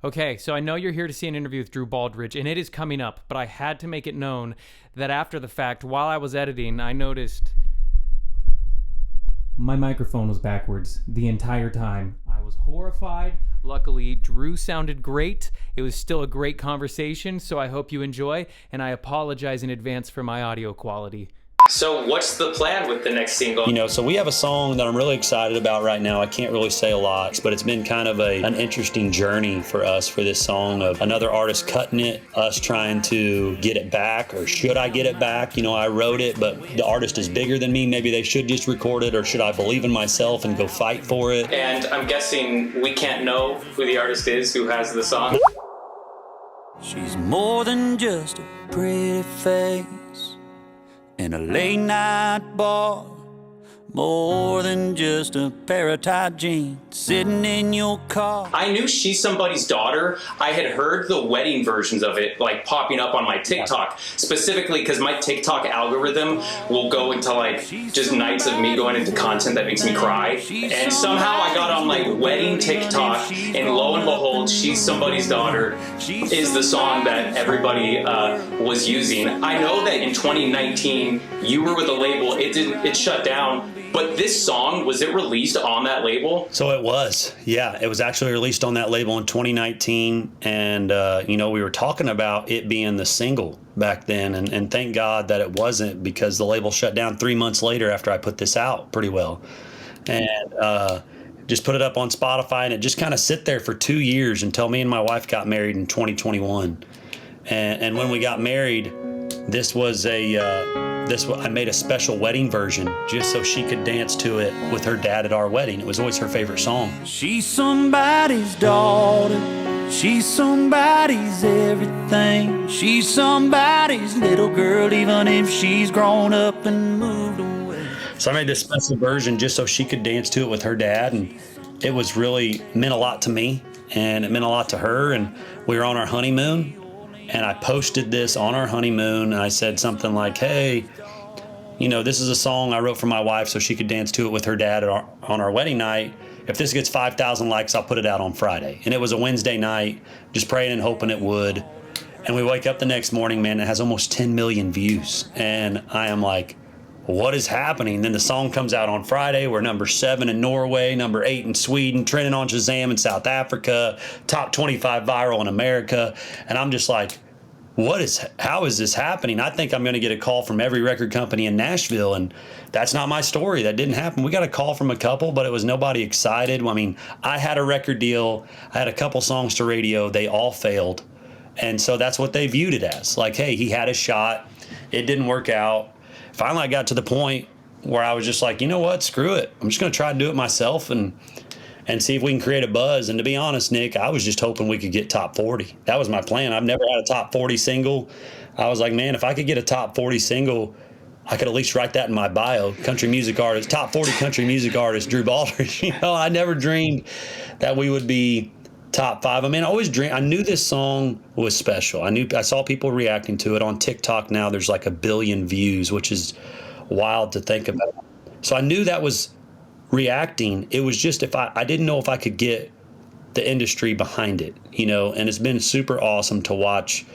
Okay, so I know you're here to see an interview with Drew Baldridge, and it is coming up, but I had to make it known that after the fact, while I was editing, I noticed my microphone was backwards the entire time. I was horrified. Luckily, Drew sounded great. It was still a great conversation, so I hope you enjoy, and I apologize in advance for my audio quality. So what's the plan with the next single? So we have a song that I'm really excited about right now. I can't really say a lot, but it's been kind of an interesting journey for us for this song of another artist cutting it, us trying to get it back, or should I get it back? I wrote it, but the artist is bigger than me. Maybe they should just record it, or should I believe in myself and go fight for it? And I'm guessing we can't know who the artist is who has the song. She's more than just a pretty face in a late night bar, more than just a pair of tight jeans sitting in your car. I knew She's Somebody's Daughter. I had heard the wedding versions of it like popping up on my TikTok, specifically because my TikTok algorithm will go into like just nights of me going into content that makes me cry. And somehow I got on like wedding TikTok, and lo and behold, She's Somebody's Daughter is the song that everybody was using. I know that in 2019 you were with a label. It shut down. But this song, was it released on that label? So it was, yeah. It was actually released on that label in 2019. And, we were talking about it being the single back then. And thank God that it wasn't, because the label shut down 3 months later after I put this out pretty well. And just put it up on Spotify, and it just kind of sit there for 2 years until me and my wife got married in 2021. And when we got married, this was I made a special wedding version just so she could dance to it with her dad at our wedding. It was always her favorite song. She's somebody's daughter. She's somebody's everything. She's somebody's little girl, even if she's grown up and moved away. So I made this special version just so she could dance to it with her dad, and it was really meant a lot to me, and it meant a lot to her. And we were on our honeymoon, and I posted this on our honeymoon, and I said something like, hey, this is a song I wrote for my wife so she could dance to it with her dad on our wedding night. If this gets 5,000 likes, I'll put it out on Friday. And it was a Wednesday night, just praying and hoping it would. And we wake up the next morning, man, it has almost 10 million views. And I am like, what is happening? Then the song comes out on Friday. We're number 7 in Norway, number 8 in Sweden, trending on Shazam in South Africa, top 25 viral in America. And I'm just like, how is this happening? I think I'm going to get a call from every record company in Nashville, and that's not my story. That didn't happen. We got a call from a couple, but it was nobody excited. I mean, I had a record deal. I had a couple songs to radio. They all failed. And so that's what they viewed it as. Like, hey, he had a shot. It didn't work out. Finally, I got to the point where I was just like, you know what? Screw it. I'm just going to try to do it myself and see if we can create a buzz. And to be honest, Nick, I was just hoping we could get top 40. That was my plan. I've never had a top 40 single. I was like, man, if I could get a top 40 single, I could at least write that in my bio. Country music artist, top 40 country music artist, Drew Baldridge. I never dreamed that we would be top 5. I mean, I knew this song was special. I saw people reacting to it on TikTok. Now there's like 1 billion views, which is wild to think about. So I knew that was reacting. It was just, I didn't know if I could get the industry behind it, and it's been super awesome to watch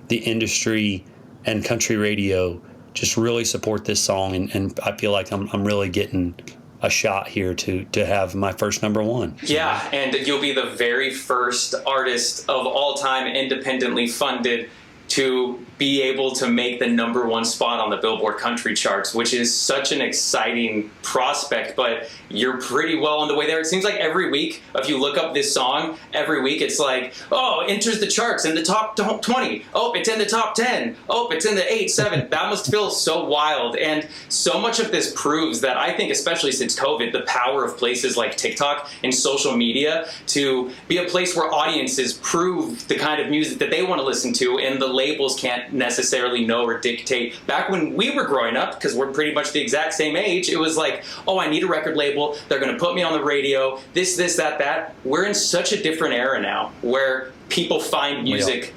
the industry and country radio just really support this song. And I feel like I'm really getting a shot here to have my first number 1. Yeah, and you'll be the very first artist of all time independently funded to be able to make the number 1 spot on the Billboard country charts, which is such an exciting prospect, but you're pretty well on the way there. It seems like every week, if you look up this song, every week it's like, oh, enters the charts in the top 20. Oh, it's in the top 10. Oh, it's in the 8, 7. That must feel so wild. And so much of this proves that, I think, especially since COVID, the power of places like TikTok and social media to be a place where audiences prove the kind of music that they want to listen to, and the labels can't necessarily know or dictate. Back when we were growing up, because we're pretty much the exact same age, it was like, oh, I need a record label. They're going to put me on the radio. This, that. We're in such a different era now where people find music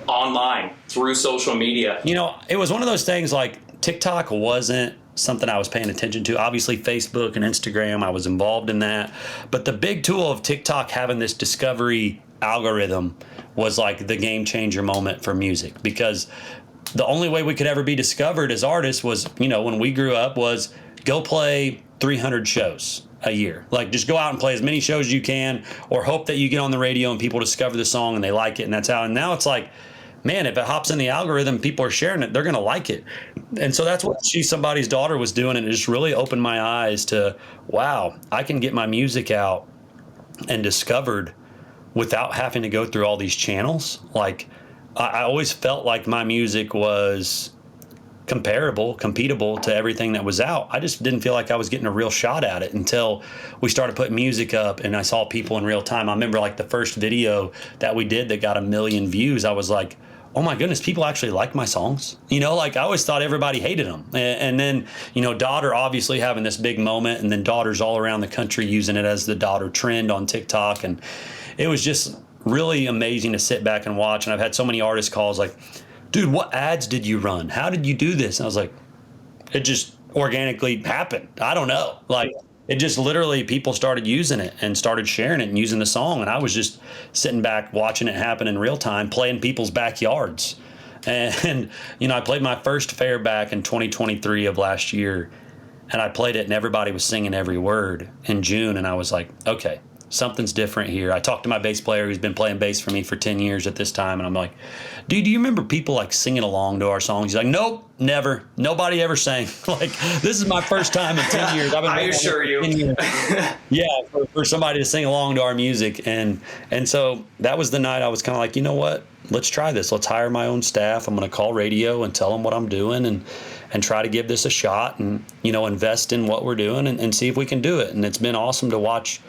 online through social media. It was one of those things, like TikTok wasn't something I was paying attention to. Obviously, Facebook and Instagram, I was involved in that. But the big tool of TikTok having this discovery algorithm was like the game changer moment for music, because the only way we could ever be discovered as artists was, when we grew up, was go play 300 shows a year. Like, just go out and play as many shows as you can, or hope that you get on the radio and people discover the song and they like it, and that's how. And now it's like, man, if it hops in the algorithm, people are sharing it, they're going to like it. And so that's what She's Somebody's Daughter was doing. And it just really opened my eyes to, wow, I can get my music out and discovered without having to go through all these channels. Like, I always felt like my music was competable to everything that was out. I just didn't feel like I was getting a real shot at it until we started putting music up and I saw people in real time. I remember like the first video that we did that got 1 million views. I was like, oh my goodness, people actually like my songs. Like, I always thought everybody hated them. And then, Daughter obviously having this big moment, and then daughters all around the country using it as the daughter trend on TikTok. And it was just really amazing to sit back and watch. And I've had so many artist calls like, dude, what ads did you run? How did you do this? And I was like, it just organically happened. I don't know. Like, it just literally, people started using it and started sharing it and using the song. And I was just sitting back watching it happen in real time, playing people's backyards. And, I played my first fair back in 2023 of last year, and I played it and everybody was singing every word in June. And I was like, okay, something's different here. I talked to my bass player who's been playing bass for me for 10 years at this time. And I'm like, dude, do you remember people like singing along to our songs? He's like, nope, never. Nobody ever sang. Like, this is my first time in 10 years. I've been I assure you. Yeah, for somebody to sing along to our music. And so that was the night I was kind of like, you know what? Let's try this. Let's hire my own staff. I'm going to call radio and tell them what I'm doing and try to give this a shot and, invest in what we're doing and see if we can do it. And it's been awesome to watch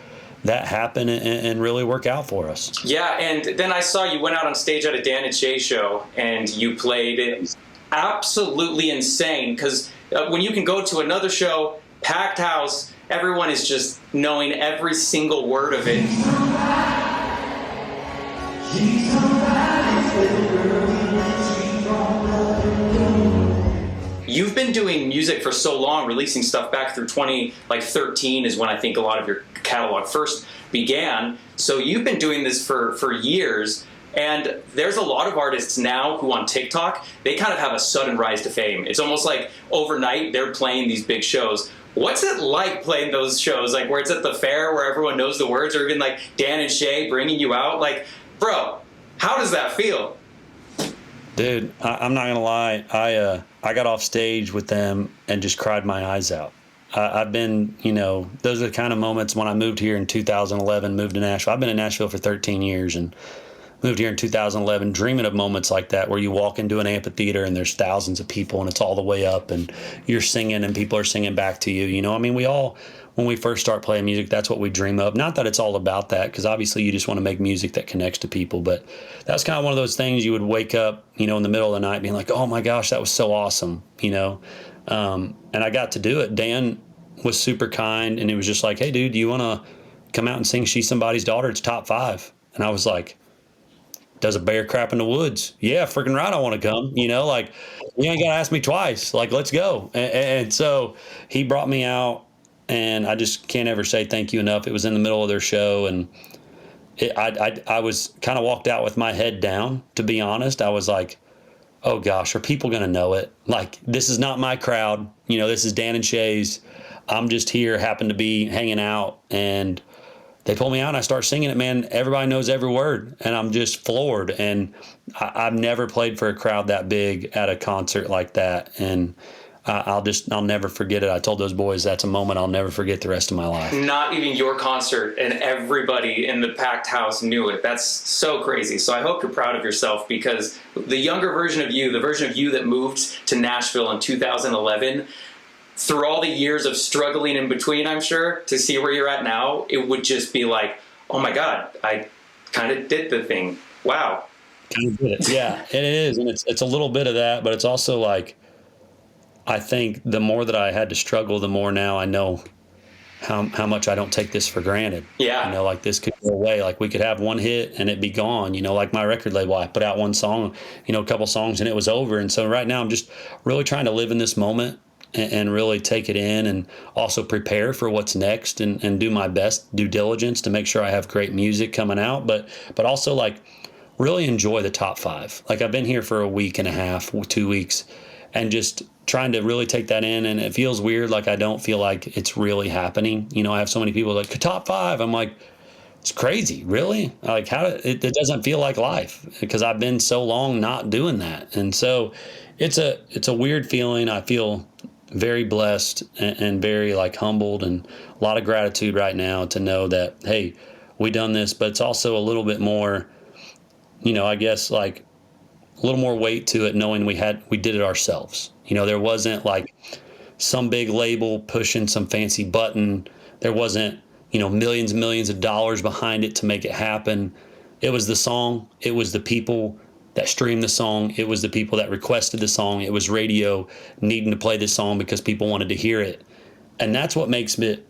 that happen and really work out for us. Yeah, and then I saw you went out on stage at a Dan and Shay show, and you played it absolutely insane, because when you can go to another show, packed house, everyone is just knowing every single word of it. You've been doing music for so long, releasing stuff back through 2013 is when I think a lot of your catalog first began. So you've been doing this for years, and there's a lot of artists now who on TikTok, they kind of have a sudden rise to fame. It's almost like overnight they're playing these big shows. What's it like playing those shows, like where it's at the fair where everyone knows the words, or even like Dan and Shay bringing you out? Like, bro, how does that feel? Dude, I'm not gonna lie. I got off stage with them and just cried my eyes out. I've been, those are the kind of moments when I moved here in 2011, moved to Nashville. I've been in Nashville for 13 years and moved here in 2011, dreaming of moments like that where you walk into an amphitheater and there's thousands of people and it's all the way up and you're singing and people are singing back to you. We all, when we first start playing music, that's what we dream of. Not that it's all about that, because obviously you just want to make music that connects to people, but that's kind of one of those things you would wake up, in the middle of the night being like, oh my gosh, that was so awesome, and I got to do it. Dan was super kind, and it was just like, hey, dude, do you want to come out and sing She's Somebody's Daughter? It's top 5. And I was like, does a bear crap in the woods? Yeah, freaking right, I want to come. Like, you ain't got to ask me twice. Like, let's go. And so he brought me out, and I just can't ever say thank you enough. It was in the middle of their show, and I was kind of walked out with my head down, to be honest. I was like, oh gosh, are people going to know it? Like, this is not my crowd. This is Dan and Shay's. I'm just here, happen to be hanging out, and they pull me out and I start singing it, man. Everybody knows every word, and I'm just floored. And I've never played for a crowd that big at a concert like that. And I'll never forget it. I told those boys that's a moment I'll never forget the rest of my life. Not even your concert, and everybody in the packed house knew it. That's so crazy. So I hope you're proud of yourself, because the younger version of you, the version of you that moved to Nashville in 2011, through all the years of struggling in between, I'm sure, to see where you're at now, it would just be like, oh my God, I kind of did the thing. Wow. Kind of did it. Yeah, it is. And it's a little bit of that, but it's also like, I think the more that I had to struggle, the more now I know how much I don't take this for granted. Yeah. Like, this could go away. Like, we could have one hit and it'd be gone. Like my record label, I put out one song, a couple songs, and it was over. And so right now I'm just really trying to live in this moment, and really take it in, and also prepare for what's next, and do my best due diligence to make sure I have great music coming out, but also like really enjoy the top 5. Like I've been here for a week and a half, 2 weeks, and just trying to really take that in. And it feels weird. Like I don't feel like it's really happening. You know, I have so many people like top 5. I'm like, it's crazy. Really? Like how it doesn't feel like life because I've been so long not doing that. And so it's a weird feeling. I feel very blessed and very like humbled, and a lot of gratitude right now to know that, hey, we done this, but it's also a little bit more, you know, I guess like a little more weight to it, knowing we did it ourselves. You know, there wasn't like some big label pushing some fancy button. There wasn't, you know, millions and millions of dollars behind it to make it happen. It was the song. It was the people that streamed the song. It was the people that requested the song. It was radio needing to play this song because people wanted to hear it. And that's what makes it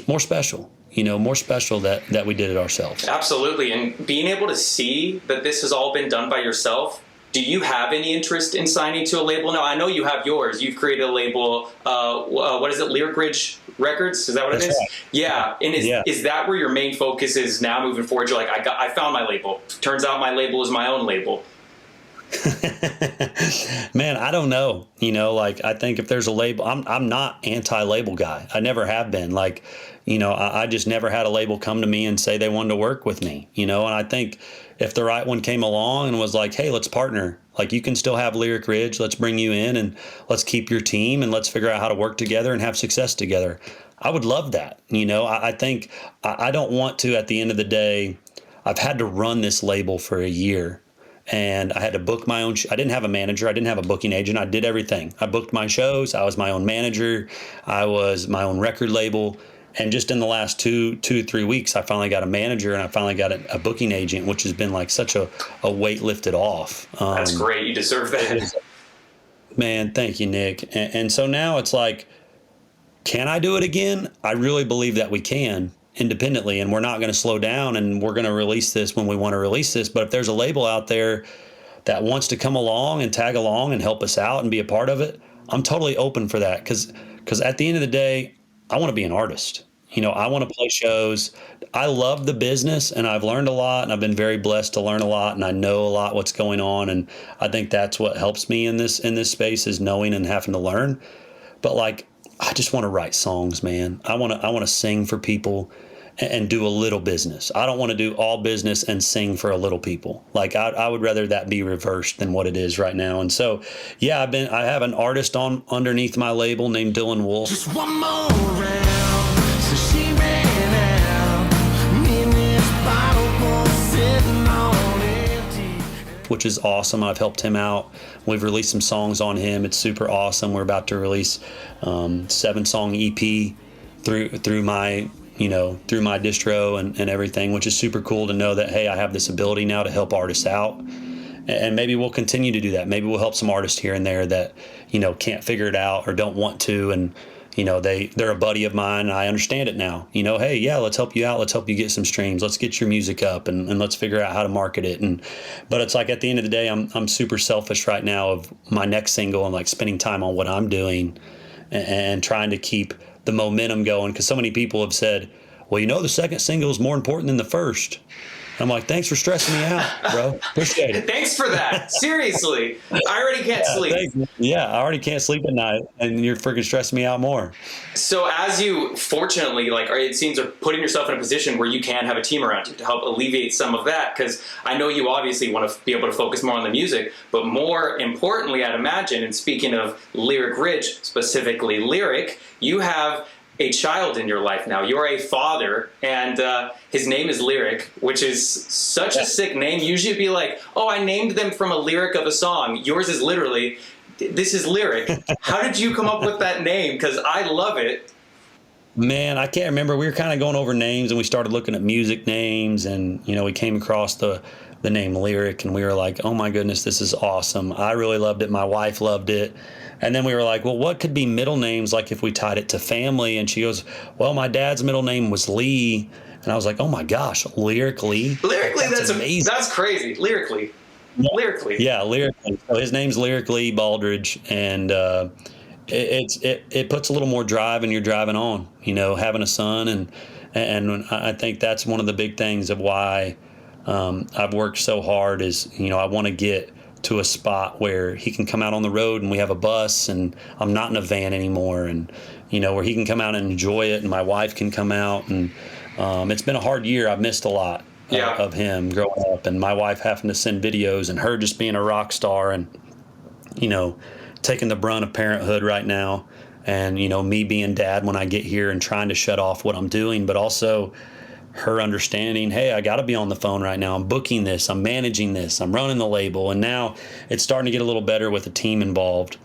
more special, you know, more special that we did it ourselves. Absolutely. And being able to see that this has all been done by yourself, do you have any interest in signing to a label? Now, I know you have yours. You've created a label. What is it? Lyric Ridge Records? Is that what That's it is? Right. Yeah. And is that where your main focus is now moving forward? You're like, I found my label. Turns out my label is my own label. Man, I don't know. You know, like I think if there's a label, I'm not anti-label guy. I never have been. Like, you know, I just never had a label come to me and say they wanted to work with me, you know, and I think if the right one came along and was like, hey, let's partner, like you can still have Lyric Ridge, let's bring you in and let's keep your team and let's figure out how to work together and have success together. I would love that. You know, I think I don't want to, at the end of the day, I've had to run this label for a year. And I had to book my own. I didn't have a manager. I didn't have a booking agent. I did everything. I booked my shows. I was my own manager. I was my own record label. And just in the last 2 to 3 weeks, I finally got a manager and I finally got a booking agent, which has been like such a weight lifted off. That's great. You deserve that. Man, thank you, Nick. And so now it's like, can I do it again? I really believe that we can. Independently, and we're not going to slow down, and we're going to release this when we want to release this. But if there's a label out there that wants to come along and tag along and help us out and be a part of it, I'm totally open for that, because at the end of the day, I want to be an artist. You know, I want to play shows. I love the business, and I've learned a lot, and I've been very blessed to learn a lot, and I know a lot what's going on, and I think that's what helps me in this space is knowing and having to learn. But like, I just want to write songs, man. I want to sing for people and do a little business. I don't want to do all business and sing for a little people. Like I would rather that be reversed than what it is right now. And so, yeah, I have an artist underneath my label named Dylan Wolf. Just one more round, so she ran out. Me and this bottle was sitting on empty. Which is awesome. I've helped him out. We've released some songs on him. It's super awesome. We're about to release 7-song EP through my distro and everything, which is super cool to know that, hey, I have this ability now to help artists out. And maybe we'll continue to do that. Maybe we'll help some artists here and there that, you know, can't figure it out or don't want to. And, you know, they're a buddy of mine and I understand it now. You know, hey, yeah, let's help you out. Let's help you get some streams. Let's get your music up and let's figure out how to market it. But it's like at the end of the day, I'm super selfish right now of my next single and like spending time on what I'm doing and trying to keep the momentum going, because so many people have said, well, you know, the second single is more important than the first. I'm like, thanks for stressing me out, bro. Appreciate it. Thanks for that. Seriously. I already can't sleep. Yeah, I already can't sleep at night, and you're freaking stressing me out more. So as you, fortunately, it seems are putting yourself in a position where you can have a team around you to help alleviate some of that, because I know you obviously want to be able to focus more on the music, but more importantly, I'd imagine, and speaking of Lyric Ridge, specifically Lyric, you have a child in your life now. You're a father, and his name is Lyric, which is such a sick name. Usually it'd be like, oh, I named them from a lyric of a song. Yours is literally, this is Lyric. How did you come up with that name? Because I love it. Man, I can't remember. We were kind of going over names, and we started looking at music names, and, you know, we came across the name Lyric, and we were like, oh my goodness, this is awesome. I really loved it. My wife loved it. And then we were like, well, what could be middle names, like if we tied it to family? And she goes, well, my dad's middle name was Lee. And I was like, oh my gosh, Lyrically? Lyrically, that's amazing. That's crazy. Lyrically. Yeah, Lyrically. So his name's Lyrically Baldridge. And it puts a little more drive in your driving on, having a son. And I think that's one of the big things of why I've worked so hard is, I want to get to a spot where he can come out on the road and we have a bus and I'm not in a van anymore, and, where he can come out and enjoy it and my wife can come out. And it's been a hard year. I've missed a lot of him growing up, and my wife having to send videos and her just being a rock star and, taking the brunt of parenthood right now. And, me being dad when I get here and trying to shut off what I'm doing, but also her understanding, hey, I got to be on the phone right now. I'm booking this. I'm managing this. I'm running the label. And now it's starting to get a little better with the team involved.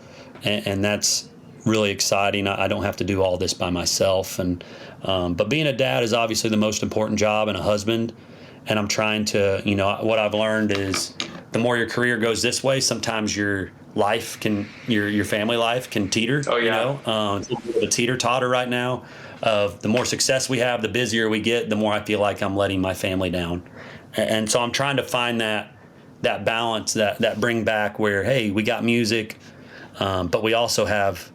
And that's really exciting. I don't have to do all this by myself. And but being a dad is obviously the most important job, and a husband. And I'm trying to, what I've learned is the more your career goes this way, sometimes your life your family life can teeter. Oh, yeah. The teeter-totter right now of the more success we have, the busier we get, the more I feel like I'm letting my family down. And so I'm trying to find that balance, that bring back where, hey, we got music, but we also have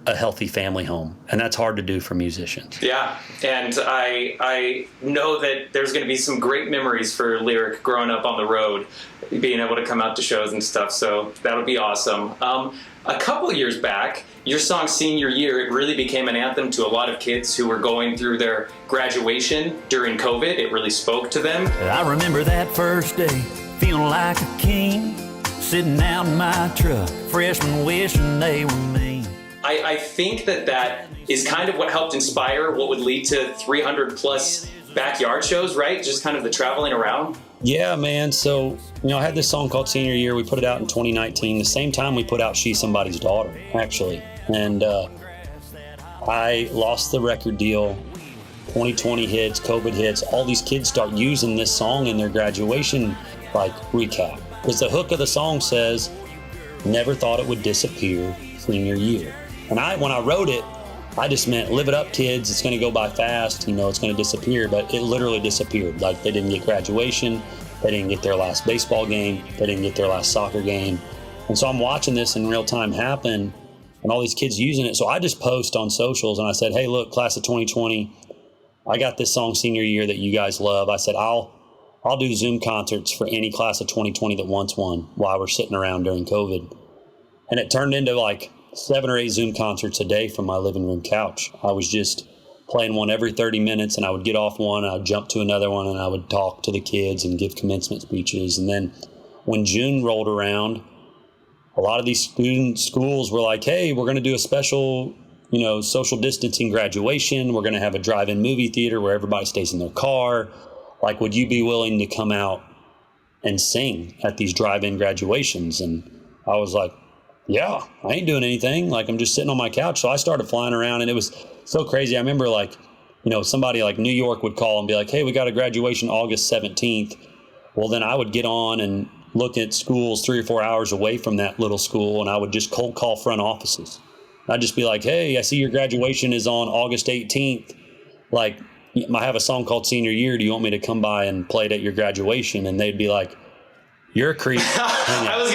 a healthy family home, and that's hard to do for musicians. Yeah, and I know that there's going to be some great memories for Lyric growing up on the road, being able to come out to shows and stuff, so that'll be awesome. A couple years back, your song Senior Year, it really became an anthem to a lot of kids who were going through their graduation during COVID. It really spoke to them. I remember that first day, feeling like a king, sitting out in my truck, freshmen wishing they were me. I think that is kind of what helped inspire what would lead to 300 plus backyard shows, right? Just kind of the traveling around. Yeah, man. So, I had this song called Senior Year. We put it out in 2019, the same time we put out She's Somebody's Daughter, actually. And I lost the record deal. 2020 hits, COVID hits. All these kids start using this song in their graduation, recap. Because the hook of the song says, never thought it would disappear, senior year. And when I wrote it, I just meant, live it up, kids. It's going to go by fast. It's going to disappear. But it literally disappeared. Like, they didn't get graduation. They didn't get their last baseball game. They didn't get their last soccer game. And so I'm watching this in real time happen, and all these kids using it. So I just post on socials, and I said, hey, look, class of 2020, I got this song Senior Year that you guys love. I said, I'll do Zoom concerts for any class of 2020 that wants one while we're sitting around during COVID. And it turned into 7 or 8 Zoom concerts a day from my living room couch. I was just playing one every 30 minutes, and I would get off one, I'd jump to another one, and I would talk to the kids and give commencement speeches. And then when June rolled around, a lot of these schools were like, hey, we're going to do a special, social distancing graduation. We're going to have a drive-in movie theater where everybody stays in their car. Would you be willing to come out and sing at these drive-in graduations? And I was like, yeah, I ain't doing anything. I'm just sitting on my couch. So I started flying around, and it was so crazy. I remember somebody like New York would call and be like, hey, we got a graduation August 17th. Well, then I would get on and look at schools 3 or 4 hours away from that little school, and I would just cold call front offices. I'd just be like, hey, I see your graduation is on August 18th. I have a song called Senior Year. Do you want me to come by and play it at your graduation? And they'd be like, you're a creep. I was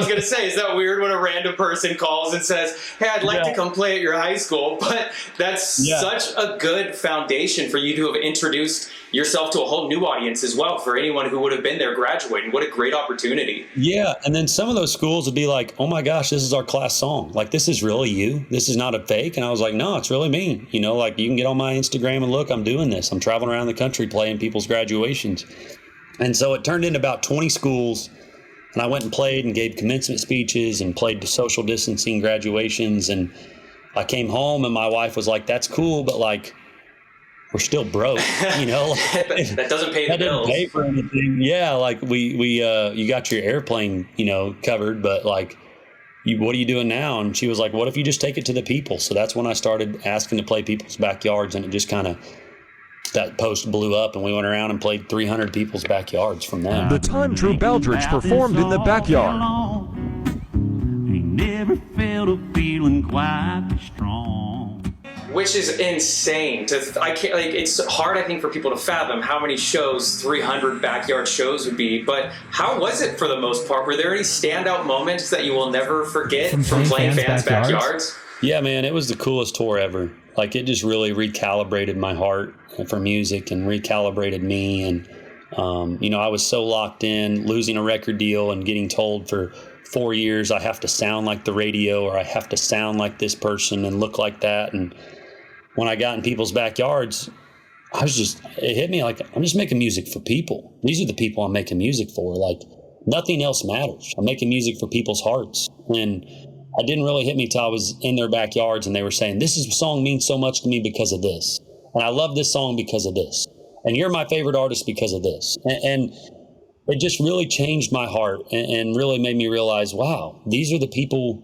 gonna say, is that weird when a random person calls and says, hey, I'd like to come play at your high school? But that's such a good foundation for you to have introduced yourself to a whole new audience as well, for anyone who would have been there graduating. What a great opportunity. Yeah, and then some of those schools would be like, oh my gosh, this is our class song. This is really you? This is not a fake? And I was like, no, it's really me. You can get on my Instagram and look, I'm doing this. I'm traveling around the country playing people's graduations. And so it turned into about 20 schools, and I went and played and gave commencement speeches and played the social distancing graduations. And I came home, and my wife was like, that's cool, but we're still broke, that doesn't pay the bills. Doesn't pay for anything. Yeah, you got your airplane, covered, but what are you doing now? And she was like, what if you just take it to the people? So that's when I started asking to play people's backyards, and it just kind of, that post blew up, and we went around and played 300 people's backyards from there. The time Drew Baldridge performed in the backyard. He never felt a feeling quite strong. Which is insane. It's hard, I think, for people to fathom how many shows 300 backyard shows would be. But how was it for the most part? Were there any standout moments that you will never forget from playing fans' backyards? Yeah, man, it was the coolest tour ever. Like, it just really recalibrated my heart for music and recalibrated me. And, I was so locked in, losing a record deal and getting told for 4 years I have to sound like the radio, or I have to sound like this person and look like that. And when I got in people's backyards, it hit me like, I'm just making music for people. These are the people I'm making music for. Like, nothing else matters. I'm making music for people's hearts. And it didn't really hit me till I was in their backyards and they were saying, this song means so much to me because of this. And I love this song because of this. And you're my favorite artist because of this. And it just really changed my heart and really made me realize, wow, these are the people,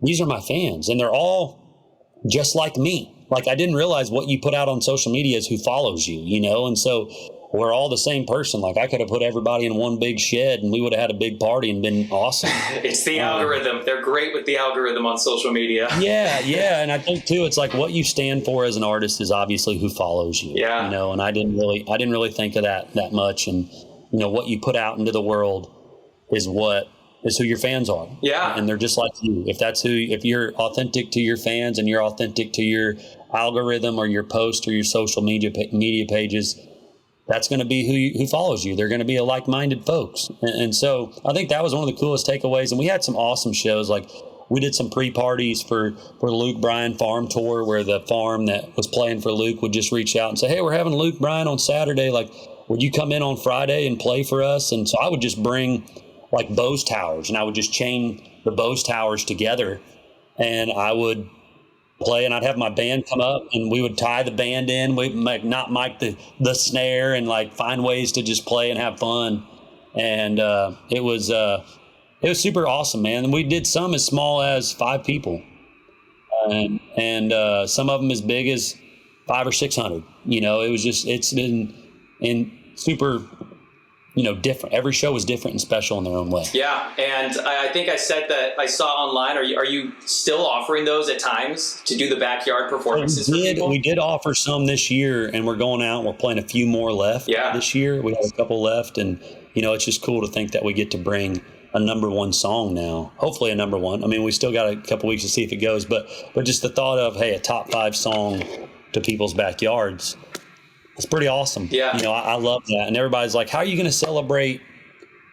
these are my fans. And they're all just like me. Like, I didn't realize what you put out on social media is who follows you, And so we're all the same person. Like, I could have put everybody in one big shed and we would have had a big party and been awesome. It's the algorithm. They're great with the algorithm on social media. Yeah. And I think too, it's like what you stand for as an artist is obviously who follows you. Yeah. And I didn't really think of that much. And, what you put out into the world is who your fans are. Yeah. And they're just like you. If you're authentic to your fans and you're authentic to your algorithm or your post or your social media pages, that's going to be who follows you. They're going to be like-minded folks. And so I think that was one of the coolest takeaways. And we had some awesome shows. Like, we did some pre-parties for Luke Bryan Farm Tour, where the farm that was playing for Luke would just reach out and say, hey, we're having Luke Bryan on Saturday. Like, would you come in on Friday and play for us? And so I would just bring like Bose towers, and I would just chain the Bose towers together, and I would play, and I'd have my band come up and we would tie the band in. We'd not mic the snare and like find ways to just play and have fun. And it was super awesome, man. And we did some as small as 5 people, and some of them as big as 500 or 600. It's been super, different. Every show was different and special in their own way. Yeah, and I think I said that I saw online. Are you still offering those at times to do the backyard performances for people? We did offer some this year, and we're going out and we're playing a few more left this year. We have a couple left, and it's just cool to think that we get to bring a number one song now. Hopefully a number one. I mean, we still got a couple weeks to see if it goes, but just the thought of, hey, a top 5 song to people's backyards. It's pretty awesome. Yeah. I love that. And everybody's like, how are you going to celebrate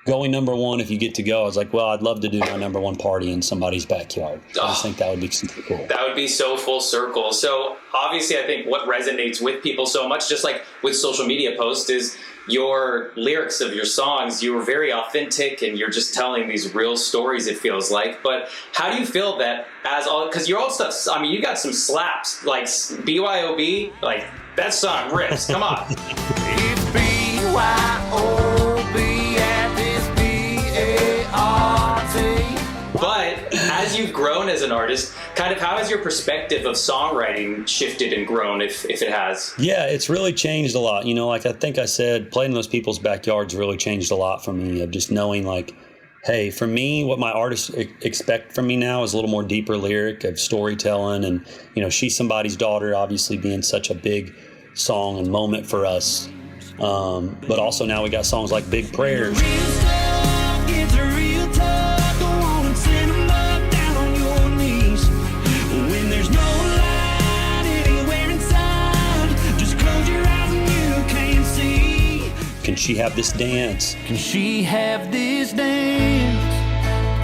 going number one if you get to go? I was like, well, I'd love to do my number one party in somebody's backyard. I just think that would be super cool. That would be so full circle. So obviously, I think what resonates with people so much, just like with social media posts, is your lyrics of your songs. You were very authentic and you're just telling these real stories, it feels like. But how do you feel that because your old stuff, I mean, you got some slaps, like BYOB, like that song rips. Come on. It's BYOB at this BART. But as you've grown as an artist, kind of how has your perspective of songwriting shifted and grown, if it has? Yeah, it's really changed a lot. Like I think I said, playing in those people's backyards really changed a lot for me, of just knowing like, hey, for me, what my artists expect from me now is a little more deeper lyric of storytelling. And, She's Somebody's Daughter, obviously being such a big song and moment for us. But also now we got songs like Big Prayers. Real stuff gets real tough. Go on and send 'em up down on your knees. When there's no light anywhere inside, just close your eyes and you can't see. Can She Have This Dance? Can she have this dance?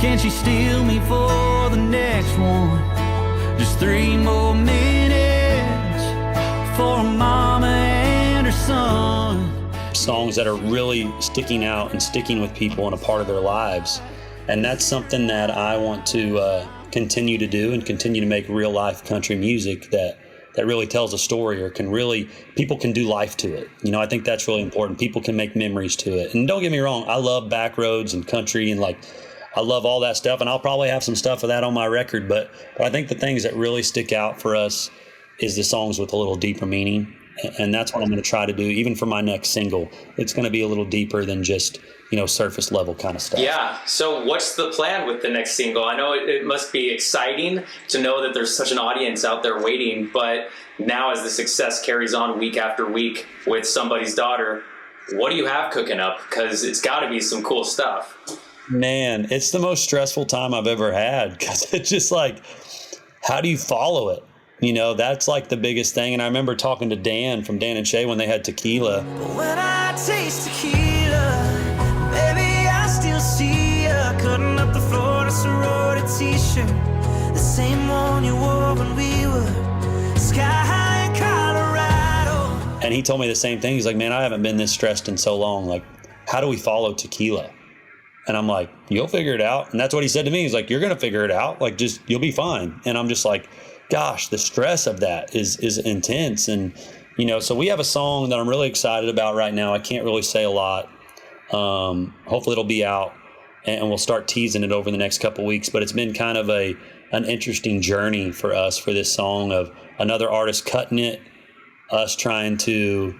Can she steal me for the next one? Just 3 more minutes for a mama and her son. Songs that are really sticking out and sticking with people and a part of their lives. And that's something that I want to continue to do and continue to make real life country music that really tells a story, or people can do life to it. I think that's really important. People can make memories to it. And don't get me wrong, I love back roads and country, and I love all that stuff, and I'll probably have some stuff of that on my record, but I think the things that really stick out for us is the songs with a little deeper meaning. And that's what I'm going to try to do, even for my next single. It's going to be a little deeper than just, surface level kind of stuff. Yeah. So what's the plan with the next single? I know it must be exciting to know that there's such an audience out there waiting, but now as the success carries on week after week with Somebody's Daughter, what do you have cooking up? Because it's got to be some cool stuff. Man, it's the most stressful time I've ever had, because it's just like, how do you follow it? You know, that's like the biggest thing. And I remember talking to Dan from Dan and Shay when they had Tequila. When I taste tequila, baby, I still see you cutting up the Florida sorority t-shirt, the same one you wore when we were sky high in Colorado. And he told me the same thing. He's like, man, I haven't been this stressed in so long. Like, how do we follow Tequila? And I'm like, you'll figure it out. And that's what he said to me. He's like, you're going to figure it out. Like, just, you'll be fine. And I'm just like, gosh, the stress of that is intense. And, you know, so we have a song that I'm really excited about right now. I can't really say a lot. Hopefully it'll be out and we'll start teasing it over the next couple weeks. But it's been kind of an interesting journey for us for this song of another artist cutting it, us trying to,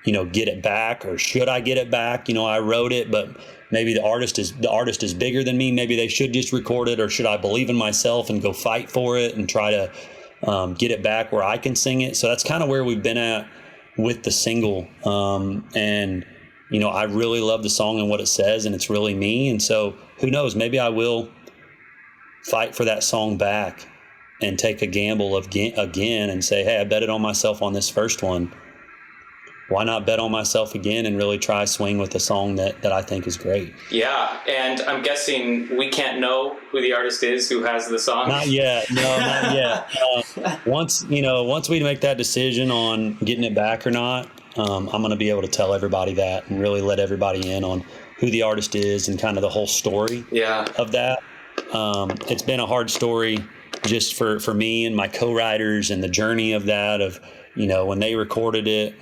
you know, get it back, or should I get it back? You know, I wrote it, but maybe the artist is bigger than me. Maybe they should just record it, or should I believe in myself and go fight for it and try to get it back where I can sing it? So that's kind of where we've been at with the single. And, you know, I really love the song and what it says, and it's really me. And so who knows, maybe I will fight for that song back and take a gamble again and say, hey, I bet it on myself on this first one. Why not bet on myself again and really try swing with a song that I think is great? Yeah, and I'm guessing we can't know who the artist is who has the song. Not yet. No, not yet. Once we make that decision on getting it back or not, I'm going to be able to tell everybody that and really let everybody in on who the artist is and kind of the whole story of that. It's been a hard story just for me and my co-writers, and the journey of that of, you know, when he recorded it,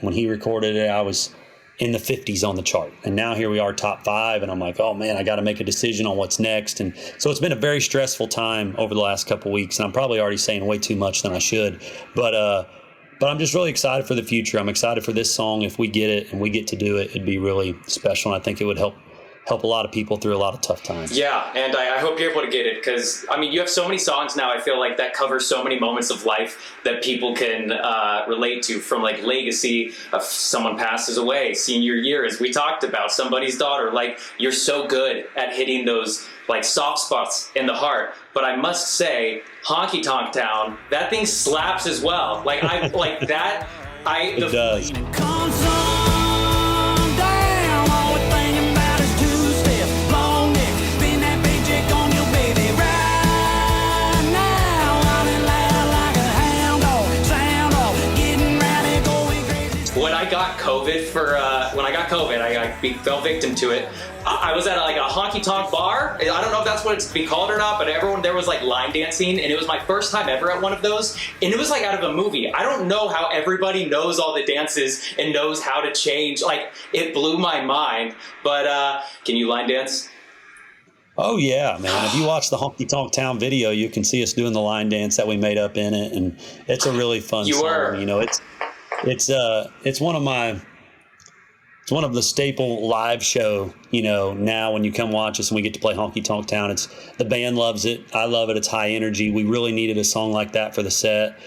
I was in the 50s on the chart. And now here we are, top 5. And I'm like, oh man, I got to make a decision on what's next. And so it's been a very stressful time over the last couple of weeks. And I'm probably already saying way too much than I should. But I'm just really excited for the future. I'm excited for this song. If we get it and we get to do it, it'd be really special. And I think it would help a lot of people through a lot of tough times. Yeah, and I hope you're able to get it, because, I mean, you have so many songs now, I feel like, that cover so many moments of life that people can relate to, from, like, legacy of someone passes away, senior year, as we talked about, somebody's daughter. Like, you're so good at hitting those, like, soft spots in the heart. But I must say, Honky Tonk Town, that thing slaps as well. Like, I like that. It does. Comes on down, all we're thinking about is two-step, long neck, spin that big chick on your baby right now, running loud like a hound dog, sound off, getting rowdy, going crazy. When I got COVID I fell victim to it. I was at like a honky tonk bar. I don't know if that's what it's being called or not, but everyone there was like line dancing, and it was my first time ever at one of those, and it was like out of a movie. I don't know how everybody knows all the dances and knows how to change. Like, it blew my mind. But can you line dance? Oh yeah, man. If you watch the Honky Tonk Town video, you can see us doing the line dance that we made up in it, and it's a really fun song. You know, it's one of the staple live show, you know, now when you come watch us and we get to play Honky Tonk Town. The band loves it. I love it. It's high energy. We really needed a song like that for the set.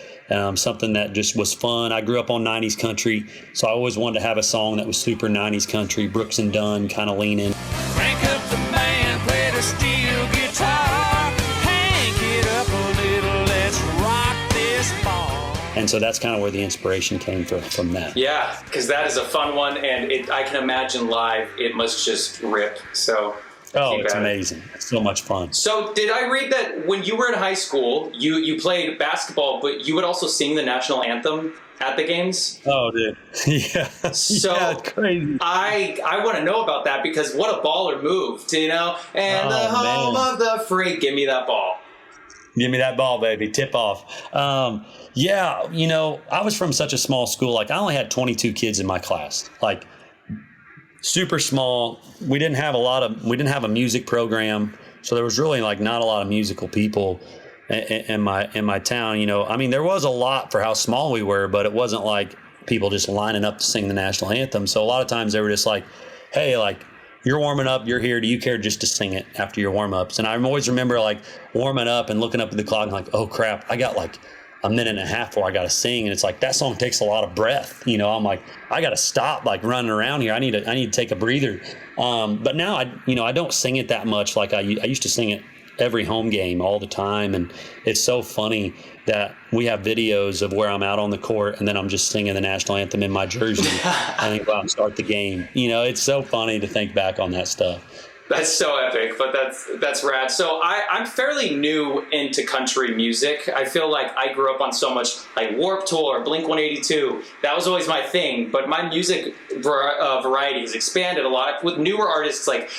Something that just was fun. I grew up on 90s country, so I always wanted to have a song that was super 90s country, Brooks and Dunn kind of lean in. Crank up the band, play the steel guitar, hank it up a little, let's rock this bar. And so that's kind of where the inspiration came from that. Yeah, because that is a fun one, and I can imagine live it must just rip. So it's amazing. It's so much fun. So did I read that when you were in high school, you played basketball, but you would also sing the national anthem at the games? Oh, dude. Yeah. So yeah, it's crazy. I want to know about that, because what a baller move, you know? And the home of the free, give me that ball. Give me that ball, baby. Tip off. Yeah, you know, I was from such a small school. Like, I only had 22 kids in my class. Like, super small. We didn't have a music program, so there was really like not a lot of musical people in my town. You know, I mean, there was a lot for how small we were, but it wasn't like people just lining up to sing the national anthem. So a lot of times they were just like, hey, like, you're warming up, you're here, do you care just to sing it after your warm-ups? And I always remember like warming up and looking up at the clock and like, oh crap, I got like a minute and a half before I got to sing. And it's like, that song takes a lot of breath. You know, I'm like, I got to stop like running around here. I need to take a breather. But now I don't sing it that much. Like I used to sing it every home game all the time. And it's so funny that we have videos of where I'm out on the court and then I'm just singing the national anthem in my jersey and then go out and start the game. You know, it's so funny to think back on that stuff. That's so epic, but that's rad. So I'm fairly new into country music. I feel like I grew up on so much like Warped Tour, Blink-182. That was always my thing. But my music variety has expanded a lot with newer artists like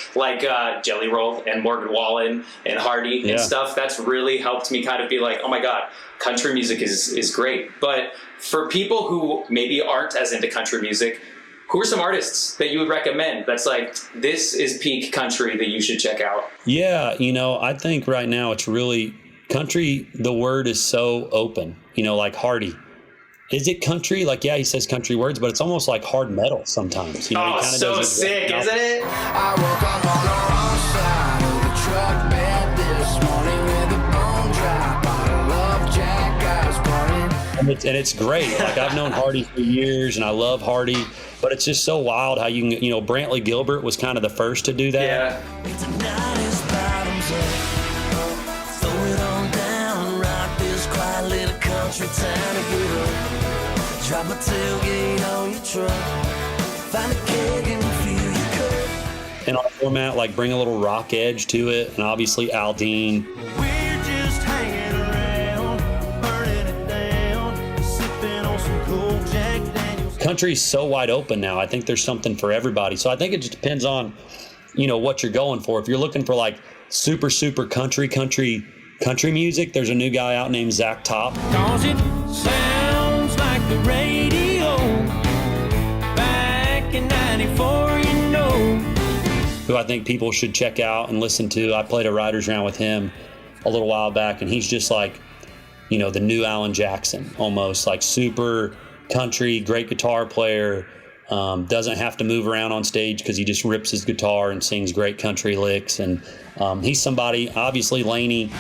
Jelly Roll and Morgan Wallen and Hardy and stuff. That's really helped me kind of be like, oh my God, country music is great. But for people who maybe aren't as into country music, who are some artists that you would recommend that's like, this is peak country that you should check out? Yeah, you know, I think right now it's really country. The word is so open, you know, like Hardy. Is it country? Like, yeah, he says country words, but it's almost like hard metal sometimes. You know, oh, so sick, isn't it? I woke up on the wrong side of the truck bed this morning with a bone dry bottle of Jack I was burning. And it's great. Like, I've known Hardy for years, and I love Hardy. But it's just so wild how you can, you know, Brantley Gilbert was kind of the first to do that. Yeah. It's a night is bottoms up. Throw it on down, rock this quiet little country town to get up. Drop a tailgate on your truck. Find a keg and fill your cup. And on a format, like, bring a little rock edge to it. And obviously Aldine. We're just hanging around, burning it down, sipping on some cold Jack Daniels. Country's so wide open now. I think there's something for everybody. So I think it just depends on, you know, what you're going for. If you're looking for like super country music, there's a new guy out named Zach Top. Cause it sounds like the radio back in 94, you know. Who I think people should check out and listen to. I played a writer's round with him a little while back, and he's just like, you know, the new Alan Jackson, almost like super country, great guitar player, doesn't have to move around on stage because he just rips his guitar and sings great country licks. And he's somebody, obviously Laney.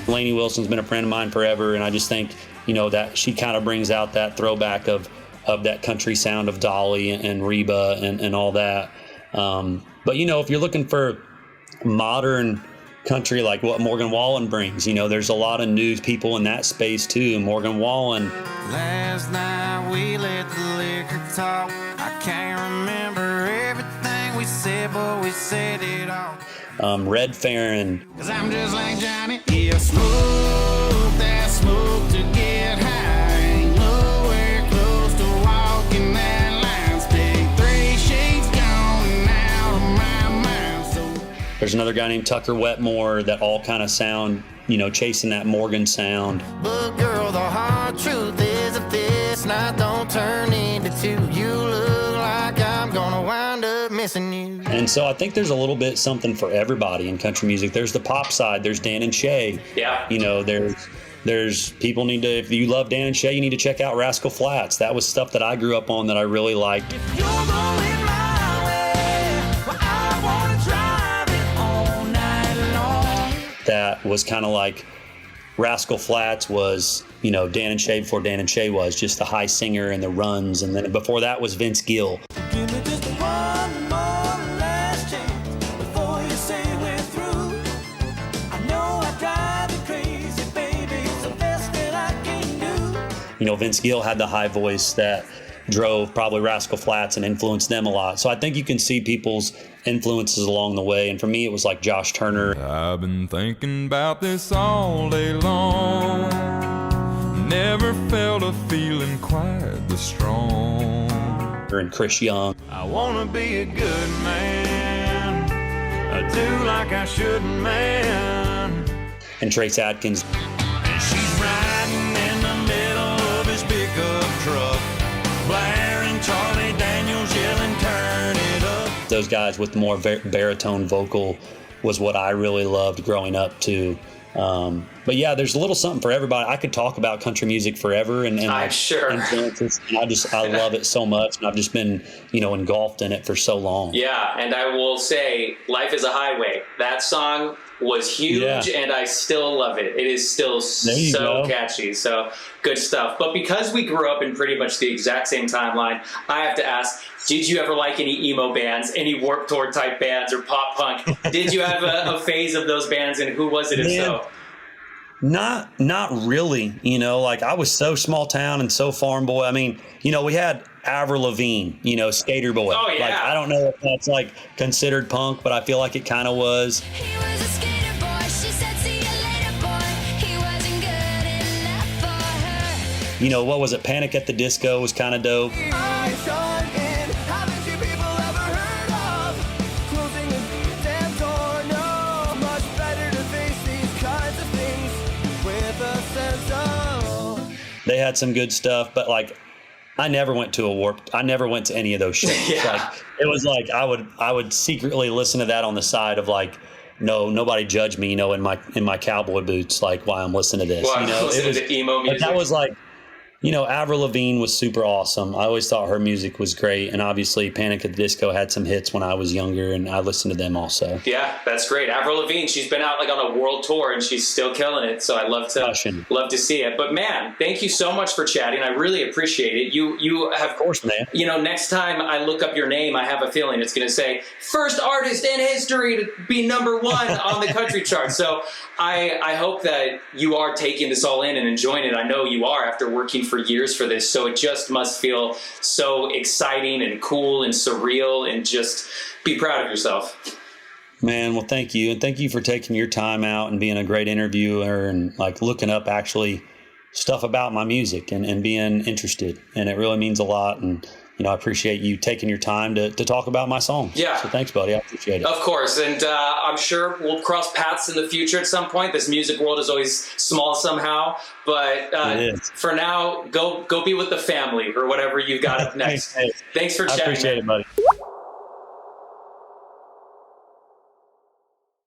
Laney Wilson's been a friend of mine forever, and I just think, you know, that she kind of brings out that throwback of that country sound of Dolly and Reba and all that. But, you know, if you're looking for modern country, like what Morgan Wallen brings, you know, there's a lot of new people in that space too. Morgan Wallen. Last night we let the liquor talk. I can't remember everything we said, but we said it all. Red Farron. 'Cause I'm just like Johnny. Yeah, smoke that smoke to get high. Ain't nowhere close to walking that line. Stick 3 sheets gone and out of my mind. So There's another guy named Tucker Wetmore that all kind of sound, you know, chasing that Morgan sound. but girl, the hard truth is if this night don't turn into 2, you look like I'm gonna wind up missing you. And so I think there's a little bit something for everybody in country music. There's the pop side. There's Dan and Shay. Yeah. You know, there's people need to, if you love Dan and Shay, you need to check out Rascal Flatts. That was stuff that I grew up on that I really liked. If you're going my way, well, I wanna drive it all night long. That was kind of like Rascal Flatts was, you know, Dan and Shay before Dan and Shay was just the high singer and the runs. And then before that was Vince Gill. Give me just one more last chance before you say we're through. I know I drive you crazy, baby. It's the best that I can do. You know, Vince Gill had the high voice that drove probably Rascal Flatts and influenced them a lot. So I think you can see people's influences along the way. And for me, it was like Josh Turner. I've been thinking about this all day long. Never felt a feeling quite this strong. And Chris Young. I wanna be a good man. I do like I shouldn't, man. And Trace Adkins. And she's riding in the middle of his pickup truck, blaring Charlie Daniels, yelling, turn it up. Those guys with the more baritone vocal was what I really loved growing up too. But But yeah, there's a little something for everybody. I could talk about country music forever and I'm like sure. influences. And I love it so much, and I've just been, engulfed in it for so long. Yeah, and I will say, "Life is a Highway." That song was huge, and I still love it. It is still so catchy. So good stuff. But because we grew up in pretty much the exact same timeline, I have to ask, did you ever like any emo bands, any Warped Tour type bands or pop punk? Did you have a phase of those bands, and who was it, if so? Not really. Like I was so small town and so farm boy. I mean, we had Avril Lavigne, Skater Boy. Oh, yeah. Like, I don't know if that's like considered punk, but I feel like it kind of was. He was a skater boy. She said, "See you later, boy." He wasn't good enough for her. What was it? Panic at the Disco was kind of dope. I shine in. Haven't you people ever heard of closing a damn door? No, much better to face these kinds of things with a sense of. They had some good stuff, but like I never went to any of those shows. Yeah. Like it was like I would secretly listen to that on the side of like, no, nobody judge me, in my cowboy boots, like while I'm listening to this. Well, It was to emo music. But that was like, Avril Lavigne was super awesome. I always thought her music was great. And obviously Panic at the Disco had some hits when I was younger, and I listened to them also. Yeah, that's great. Avril Lavigne, she's been out like on a world tour and she's still killing it. So I love to see it. But man, thank you so much for chatting. I really appreciate it. You have, Of course, man. Next time I look up your name, I have a feeling it's going to say first artist in history to be #1 on the country chart. So I hope that you are taking this all in and enjoying it. I know you are after working for years for this. So it just must feel so exciting and cool and surreal, and just be proud of yourself. Man, well, thank you. And thank you for taking your time out and being a great interviewer and like looking up actually stuff about my music and being interested. And it really means a lot. And, I appreciate you taking your time to talk about my songs. Yeah. So thanks, buddy. I appreciate it. Of course. And I'm sure we'll cross paths in the future at some point. This music world is always small somehow. But for now, go be with the family or whatever you got up next. Thanks for chatting. I appreciate it, buddy.